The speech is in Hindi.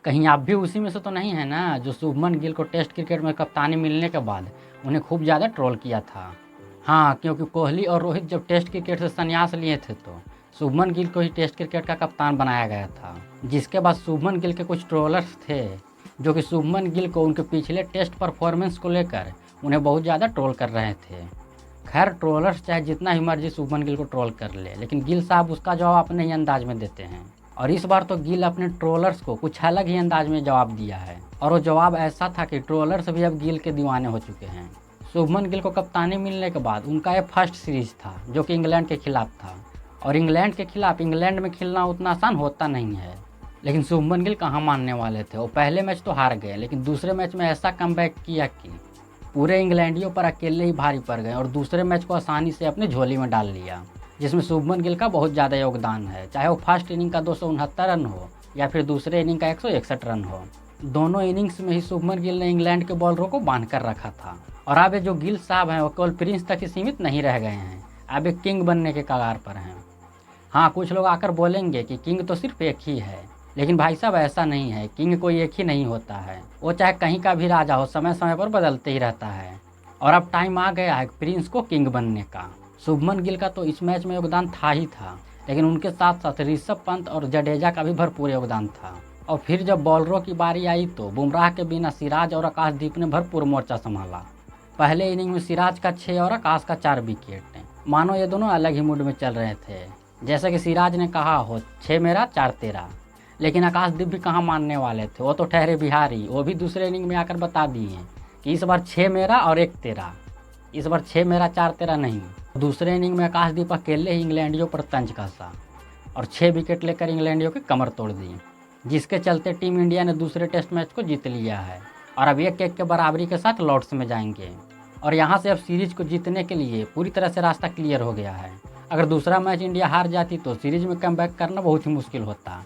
कहीं आप भी उसी में से तो नहीं है ना जो शुभमन गिल को टेस्ट क्रिकेट में कप्तानी मिलने के बाद उन्हें खूब ज़्यादा ट्रोल किया था। हाँ, क्योंकि कोहली और रोहित जब टेस्ट क्रिकेट से संन्यास लिए थे तो शुभमन गिल को ही टेस्ट क्रिकेट का कप्तान बनाया गया था। जिसके बाद शुभमन गिल के कुछ ट्रोलर्स थे जो कि शुभमन गिल को उनके पिछले टेस्ट परफॉर्मेंस को लेकर उन्हें बहुत ज़्यादा ट्रोल कर रहे थे। खैर, ट्रोलर्स चाहे जितना ही मर्जी शुभमन गिल को ट्रोल कर ले, लेकिन गिल साहब उसका जवाब अपने ही अंदाज में देते हैं। और इस बार तो गिल अपने ट्रोलर्स को कुछ अलग ही अंदाज में जवाब दिया है, और वो जवाब ऐसा था कि ट्रोलर्स भी अब गिल के दीवाने हो चुके हैं। शुभमन गिल को कप्तानी मिलने के बाद उनका ये फर्स्ट सीरीज था जो कि इंग्लैंड के खिलाफ था, और इंग्लैंड के खिलाफ इंग्लैंड में खेलना उतना आसान होता नहीं है। लेकिन शुभमन गिल कहाँ मानने वाले थे। वो पहले मैच तो हार गए, लेकिन दूसरे मैच में ऐसा कमबैक किया कि पूरे इंग्लैंडियों पर अकेले ही भारी पड़ गए और दूसरे मैच को आसानी से अपनी झोली में डाल लिया, जिसमें शुभमन गिल का बहुत ज़्यादा योगदान है। चाहे वो फर्स्ट इनिंग का 269 रन हो या फिर दूसरे इनिंग का 161 रन हो, दोनों इनिंग्स में ही शुभमन गिल ने इंग्लैंड के बॉलरों को बांध कर रखा था। और अब ये जो गिल साहब हैं वो केवल प्रिंस तक ही सीमित नहीं रह गए हैं, अब एक किंग बनने के कगार पर हैं। हाँ, कुछ लोग आकर बोलेंगे कि किंग तो सिर्फ एक ही है, लेकिन भाई साहब ऐसा नहीं है। किंग कोई एक ही नहीं होता है, वो चाहे कहीं का भी राजा हो, समय समय पर बदलते ही रहता है। और अब टाइम आ गया है प्रिंस को किंग बनने का। शुभमन गिल का तो इस मैच में योगदान था ही था, लेकिन उनके साथ साथ ऋषभ पंत और जडेजा का भी भरपूर योगदान था। और फिर जब बॉलरों की बारी आई तो बुमराह के बिना सिराज और आकाशदीप ने भरपूर मोर्चा संभाला। पहले इनिंग में सिराज का 6 और आकाश का 4 विकेट। मानो ये दोनों अलग ही मूड में चल रहे थे। जैसे कि सिराज ने कहा हो, 6 मेरा 4 तेरा। लेकिन आकाशदीप भी कहाँ मानने वाले थे, वो तो ठहरे बिहारी। वो भी दूसरे इनिंग में आकर बता दिए कि इस बार 6 मेरा और 1 तेरा, इस बार 6 मेरा 4 तेरा नहीं। दूसरे इनिंग में आकाशदीप अकेले ही इंग्लैंडियों पर तंज कसा और 6 विकेट लेकर इंग्लैंडियों की कमर तोड़ दी, जिसके चलते टीम इंडिया ने दूसरे टेस्ट मैच को जीत लिया है और अब 1-1 के बराबरी के साथ लॉर्ड्स में जाएंगे। और यहाँ से अब सीरीज को जीतने के लिए पूरी तरह से रास्ता क्लियर हो गया है। अगर दूसरा मैच इंडिया हार जाती तो सीरीज में कमबैक करना बहुत ही मुश्किल होता।